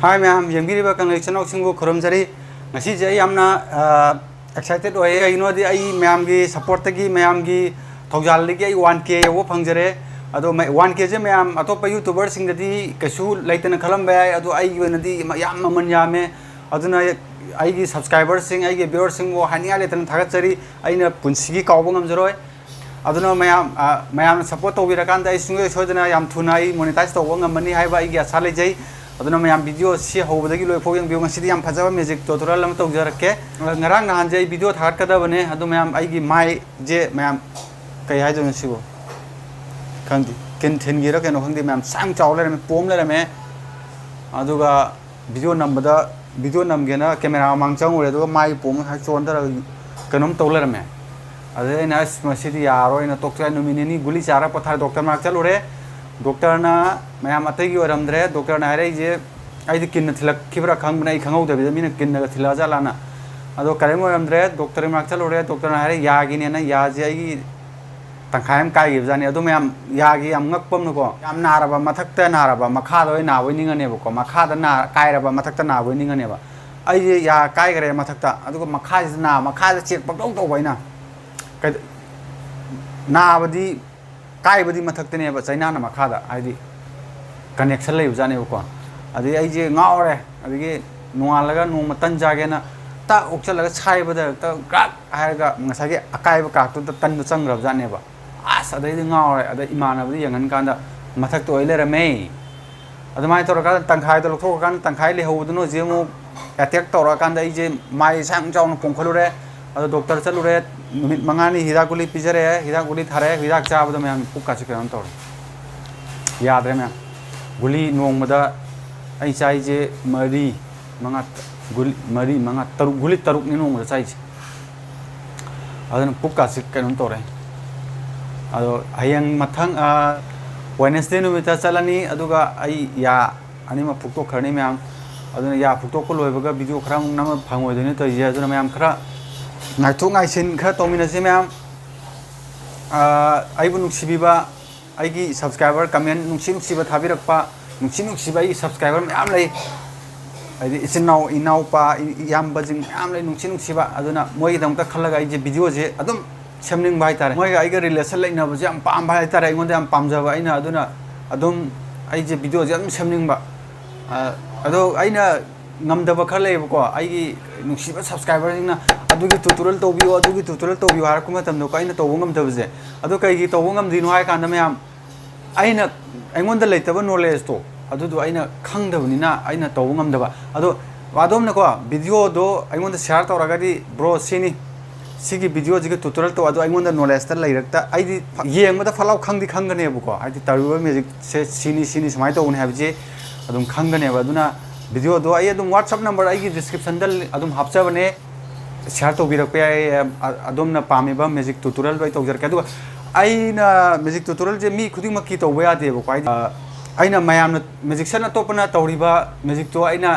Hi ma'am, yengiriba kanglei channel singbu khurumjari ngasi je yamna excited oye ino di ai ma'am gi support gi ma'am gi thogjal gi ai 1k wo phangjare ado 1k je ma'am atopa youtuber sing di kasu laitana khalam ba ado ai gi nadi yam man yame aduna ai gi subscriber sing ai gi viewer sing wo hania letan thagachari aina punsigi kawbo ngamjaroi aduna ma'am support tobira kanda ai sungai sojana yam thunai monetize tawbo ngamani haiba ai gi asa lejai aduna mayam video si hobadagi loi phog yang biong sidi yam phajaba music tutorial lam tog jarake ngarang nahan je video thak kada bane adu mayam ai gi mai je mayam kai hai jong sibo khangdi ken then gi ra ken khangdi mayam sang chaw le me pom le me aduga video nambada video namgena camera mang chang ure aduga mai pom ha chon da kanom tol le me ade na sidi yaro ina tokcha no minini guli chara pathar doctor mak chal ure doctor na ma'am अतगी ओरमद्रे doctor ना रे जे आइदि किन थिलक खिबरा खंग बनै खंगौ दबे मिन किन ग थिला जालाना अदो करेम ओरमद्रे डॉक्टर माक चल ओरे डॉक्टर ना रे यागी ने ना या जे आइगी तंखायम काय गिब जानि अदो मैम यागी am ngakpam नको याम नारबा मथकता नारबा मखा दoi ना बoi निंगने बको मखा द ना कायरबा मथकता ना बoi निंगने बा ai जे या काय गरे मथकता अदो मखा जे ना मखा जे चेक पक तो बइना ना बदी काय बदी मथकतने बा चाइना ना मखा दा आइदि कनेक्शन ले जाने को अदि आई जे गावरे अदिगे नोआलगा नोम तन जागेना ता उक्चलगा छाइबदा ता ग्राक हायगा ngसागे अकाइबा काकतु तन चंग्रब जाने बा आस अदि गावरे अदि इमानबदि यंगन कांदा मथक तो ओइले रमे अदमाय तोरका तंखाय तो लथो कान तंखाय ले होदनो जेमु अटैक तोरा कांदा आई जे माइ सांग जाउन पोंखलुरे अदो डॉक्टर चलुरे मिनिट मंगानी हिदा गुली पिजरे हिदा गुली थारे हिदा चाबदो मैं पुक्का चिकन तोर याद रे मैं गुली नोंगमदा आई चाइजे मरी मंगा गुली मरी मंगा तरुक गुली तरुक नि नोंगमदा चाइजे अदन पुक्का चिकन तोरे अदो हयंग मथंग वेडनेसडे नुमिता चलनी अदुगा आई या अनिमा फुक्तो खरनी मैम अदुना या फुक्तो को लोइबगा वीडियो खरा नम फंगोइदने तइजे अदुना मैम खरा नाइथो नाइसिन खरा तोमिनसे मैम आइबु नुक्सिबिबा आइगी सब्सक्राइबर कमेंट नुक्सिबा थाबिरकपा नुक्सिबा आई सब्सक्राइबर मैम लई आइदि इसिनाव इनावपा यामबजिंग मैम लई नुक्सिबा अदुना मोइ दमका खलगा आई जे वीडियो जे अदुम सेमनिंग बाय तारे मोइ आइगा रिलेशन लइनाबजे याम पाम बाय तारे आइगोंदा याम पामजाबा आइना अदुना अदुम आई जे वीडियो जे अदुम सेमनिंग बा अदो आइना ngamdaba khalebko aigi nuksiba subscriber jingna adugi tutorial tobiyo har kuma tamno kaina tobo ngamdabje adu kaigi tobo ngamdino hai kanda mayam aina aingonda leitaba knowledge to adu do aina khangdabnina aina tobo ngamdaba adu wadom na ko video do aingonda share tawragadi bro sini sigi video jiga tutorial to adu aingonda knowledge ta leirakta aidi yengmada falau khangdi khangane buko aidi taruba music se sini samai to un habje adum khangane ba aduna video do ai adum whatsapp number ai gi description dal adum hapcha bane share to birak pe adum na pami ba music tutorial bai to jar ka du ai na music tutorial je mi khuding makki to ba de ba ai na mayam na music sana to pana tawri ba music to ai na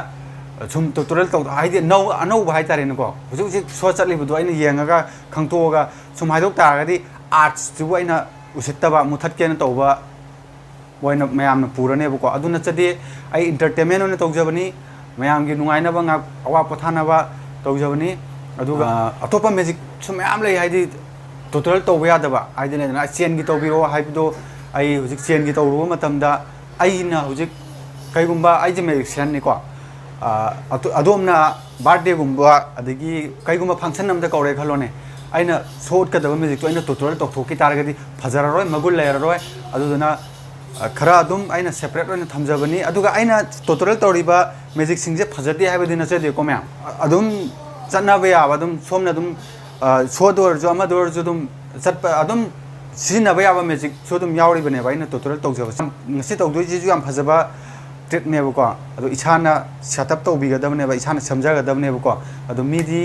sum tutorial to ai de no anau ba hai tare na ko huju ji so chat li bu do ai na yenga ga khangto ga sum hai dok ta ga di arts ju ai na usitta ba muthat ke na to ba वैन ma'am पूरने अदुना चदे आई entertainment होने तौजबनी ma'am की नुंगाइनबा ngak awa pothanaba तौजबनी अदुगा अतोपा मैजिक सु मैम ले हाइदि टोटल तौबा यादबा हाइदिने ना चेन की तौबिरो हाइबदो आई हुजिक चेन की तौरुबा मतमदा आइना हुजिक कईगुंबा आइजे मैजिक सेन निको अदोमना बर्थडे गुंबा अदगी कईगुंबा फंक्शन नमदा कौरे खलोने आइना शॉट कदबा मैजिक तो आइना टोटल तौथोकी तारगदी फजररोय मगुल लेररोय अदुना खरा अदुम आइना सेपरेट ओइना थमजबनी अदुगा आइना टोटल तौरिबा मैजिक सिंजे फजदे हाइबदिना चदे को मैम अदुम चन्नाबा याबा अदुम सोमना अदुम सोदोर जो अमा दोर जो अदुम चट अदुम सिनबा याबा मैजिक सोदुम यावरि बने आइना टोटल तौजबा ngasi तौदोइ जिजु याम फजबा ट्रिक नेबो को अदु इछाना सेटअप तौबिगदबने बा इछाना समजागदबने को अदु मिदि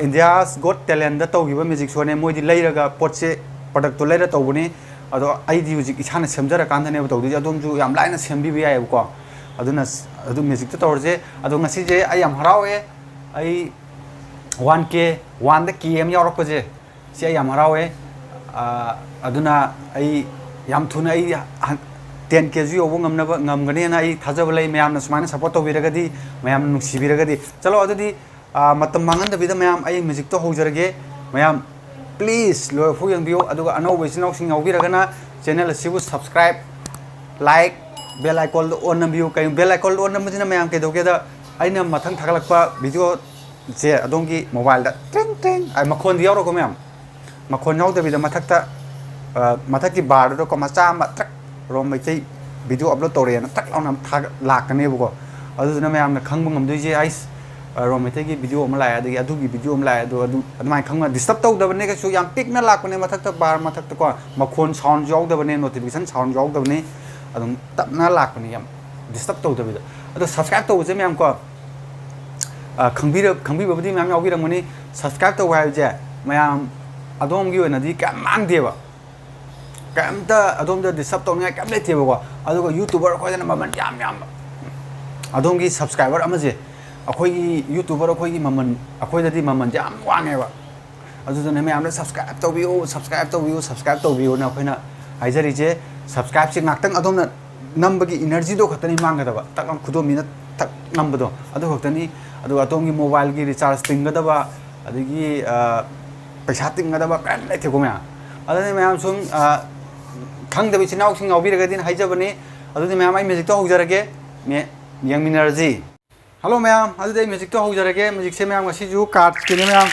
इंडियास गॉट टैलेंट दा तौगिबा मैजिक सोने मोइदि लैरगा पोटसे प्रोडक्ट तो लैरा तौबनी अदो आईडी हुजिक इछाना सेमजरा कांदने तौदि अदोमजु याम लाइना सेमबिबि यायबको अदुना अदु म्यूजिक तो तौरजे अदो ngasi je ai yam harawe ai 1k 1 da km yaurapje si ai yam harawe aduna ai yam thuna ai 10K यौब ngमगने आई थाजब लै मैम सुमायन सपोर्ट तौबीरगदी मैम नुसीबीरगदी चलो अदुदी मतम मांगनदबीदा मैम आई म्यूजिक तो हौजरगे मैम प्लीज लो फु यंबियो अदुगा अनौब इसिनाव सिंग यौबीरगना चैनल असिबु subscribe like bell icon on नंबियो कई बेल आइकॉन ऑन नंबजिना मैम के दोगेदा आइना मथंग थागलकपा वीडियो जे अदोंगी मोबाइल दा टिंग टिंग आई मखोन यावरको मैम मखोन यावदबीदा मथक्ता मथक्की बार दो को मचा मथक रोम मैचै वीडियो अपलोड तौरेना तक लाउना लाकनेबको अदुना मैम खंग ngमदुइजे आइस रोम मैचैगी वीडियो अमा लाय अदगी अदुगी वीडियो अमा लाय अदु अदमाय खंग डिस्टर्ब तौदबने कसु याम टिकना लाकने मथक्ता बार मथक्ता को मखोन साउंड यावदबने नोटिफिकेशन साउंड यावदबने अदुम तपना लाकने याम डिस्टर्ब तौदबीदा अदु सब्सक्राइब तौजे मैम को खंबीबदी मैम यावबीरमनी सब्सक्राइब तौ हायजे मैम अदोमगी ओइनदी का मांगदेबा कैमता अदोम डिस्टर्ब तौने कैम लेतेबको अदुगा यूट्यूबर खोजना ममन याम याम अदोमगी सब्सक्राइबर अमजे अखोई यूट्यूबर अखोई ममन अखोइददी ममन याम वांगेबा अदुदने मैम सब्सक्राइब तौबियो ना अखोइना हाइजरिजे सब्सक्राइब से नाक्तंग अदोमना नंबगी एनर्जी दो खतनी मांगदबा तक खुदोमिना तक नंबदो अदु खतनी अदु अदोमगी मोबाइल की रिचार्ज तिंगदबा अदगी पैसा तिंगदबा कैम लेतेको मैम अदने मैम सुम खंगदबी चिनाव सिंग यावबीरगदी हाइजबने अदुदि मैम आई म्यूजिक तो हौजरगे मे यंगमिनरजी हेलो मैम अदुदि म्यूजिक तो हौजरगे म्यूजिक से मैम गसिजु कार्ड किने मैम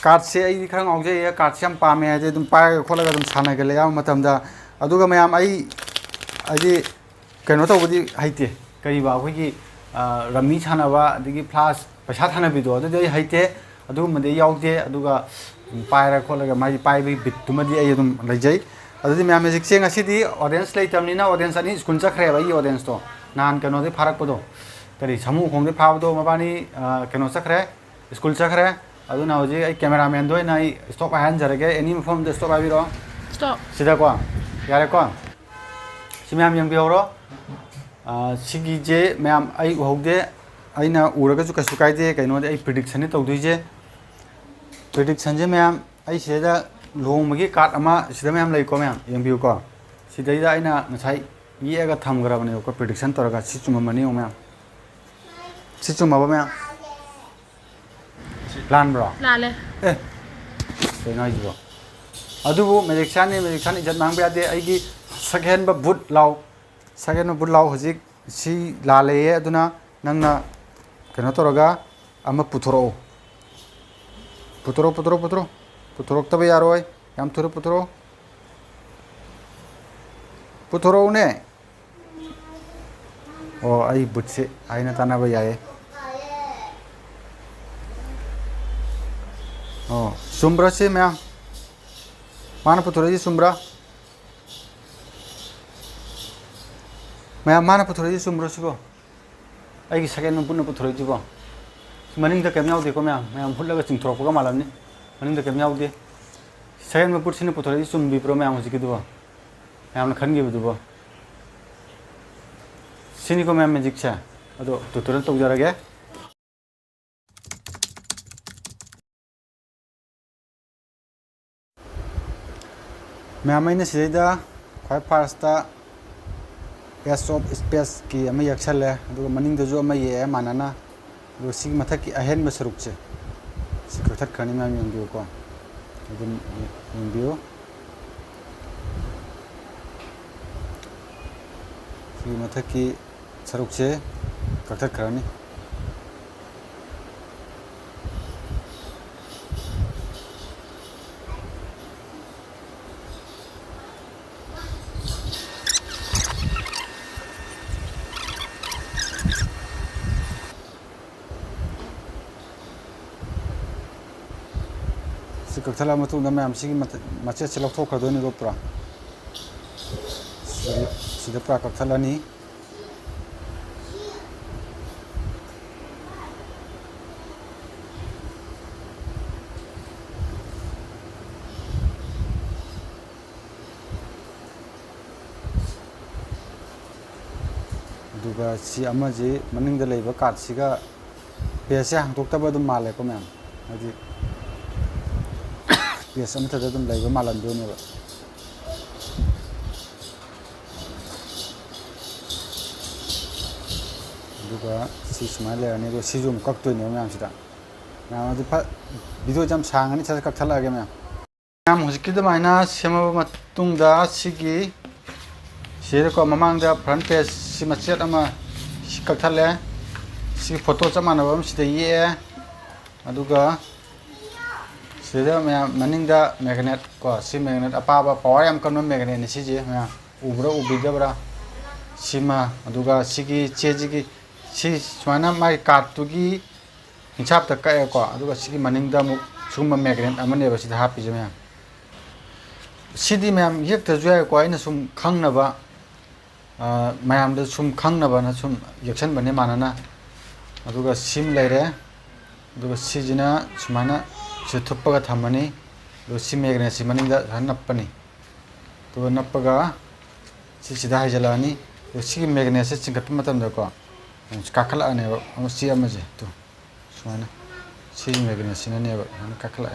कार्ड से आई खरंग हौजे कार्ड से हम पामे हाजे दुम पाय खोलगा दुम सानागले या मतमदा अदुगा मैम आई अजी कनो तौबदी हाइते करीबा अखोगी रमी सानाबा अदगी फ्लास पैसा थानाबीदो अदुदि हाइते अदुगमदे यावदे अदुगा पायरा खोलगा माई पाइबी बिटुमदी आई दुम लैजै अदुदि मैम म्यूजिक से ngasiदी ऑडियंस लेतमनिना ऑडियंस अनि स्कूल चखरेबा ई ऑडियंस तो नान कनोदे फारकपदो करी समूह खोंदे फाबदो मबानी कनो चखरे स्कूल चखरे अदुना होजे आई कैमरामैन दो ना आई स्टॉप आयन जरगे एनी मफम दे स्टॉप आबिरो स्टॉप सिदा को यारे को सि मैम यंबियोरो सिगीजे मैम आई होगदे आइना उरगजु कसु कायदे कइनोदे आई प्रेडिक्शन तौदुइजे प्रेडिक्शन जे मैम आई सेदा लोंमगी कार्ड अमा सिदा मैम लैको मैम यंबियो को सिदैदा आइना ngसाइ येगा थमग्राबने को प्रेडिक्शन तोरगा सिचुममनी ओ मैम सिचुमबा मैम लान ब्रो लाले ए केनाइजो अदुबो मेजिक इज्जत मांगबे यादे आइगी सेकेंड बा बुट लाव हजिक सी लाले अदुना नंगना केनो तोरगा अमा पुथरो तब यारोय याम थुरो पुथरो ने ओ आई बुट से आइना तानाबा याए ओ सुम्ब्रा से मैम माना पुथरो जी सुम्ब्रा मैम माना पुथरो जी सुम्ब्रा सिबो आई सेकेंड पुन्ना पुथरो जीबो मनिंग द केम यावदेको मैम हुल्लगा चिंथरोपगा मालमनी मनिंग द केम यावदे सेकेंड में पुटसिने पुथरो जी सुम्बिप्रो मैम हजिकिदुबो मैम खनगिबदुबो सिनिको मैम मैजिक से अदो ट्यूटोरियल तौजरगे मैम अइना सिदैदा ख्वाइ फार्स्टा एस ऑफ स्पेस की अमा यक्सले अदुगा मनिंगदजु अमा ये मानना अदो सिग मथकी अहेन बसरुकचे सिकथत खनि मैम यंबियो को अदुम यंबियो सिग मथकी सरुकचे कथत खरनी कथला मैम से मचे से लौटोखदनी पूरा पूरा कथलनी मनिंग कार्ड से पेज से हांगतोक्तब मालेको मैम हजी पेज मालमदोनेब सूमाय लेरनी सिजु कक्तोने मैम सिदा मैम वीडियो जम सांगनी सर कक्थलागे मैम मैम हुजिकिदमाइना सेमब मतुंगदा सिगी सिरको ममांगदा फ्रंट पेज सि मचेट अमा कक्थले सि फोटो चमानबम सिदा ये अदुगा सिदा मैम मनिंगदा मैग्नेट को सि मैग्नेट अपाबा पावर याम कनो मैग्नेट सिजे मैम उब्रा उबिदबरा सिमा अदुगा सिगी चेजिगी सी सुमाना माइ कार्डतुगी हिसाब तक को अदुगा सिगी मनिंगदा मु सुम मैग्नेट अमने बसिदा हापिजे मैम सिदी मैम येक्ता जुया को आइना सुम खंगनबा मैम द सुम खंगनबा ना सुम यक्सन बने मानना अदुगा सिम लेरे अदुगा सिजिना सुमाना सुथुपगा थमनी दो सिम मैग्नेट सि मनिंगदा नप्पनी तो नप्पगा सिदा हाइजलानी सिगी मैग्नेट से चिंगत मतम दको काखलाने सी अमजे तो सुमाना सी मैग्नेट सिनने काखला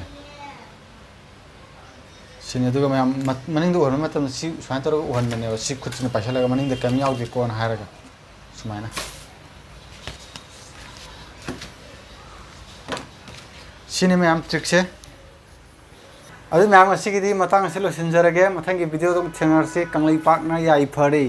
सिने दुगा मैम मनिंग दो हरम मतम सी सुमाना तो वन बने सी खुद पैसा लगा मनिंग द कम याव दे कोन हारगा सुमाना सिने मैम ट्रिक से अदु मैम असिगिदी मतंग से लोसिनजरगे मथंगी वीडियो दम थेंगरसे कंगलै पाकना याई फरे।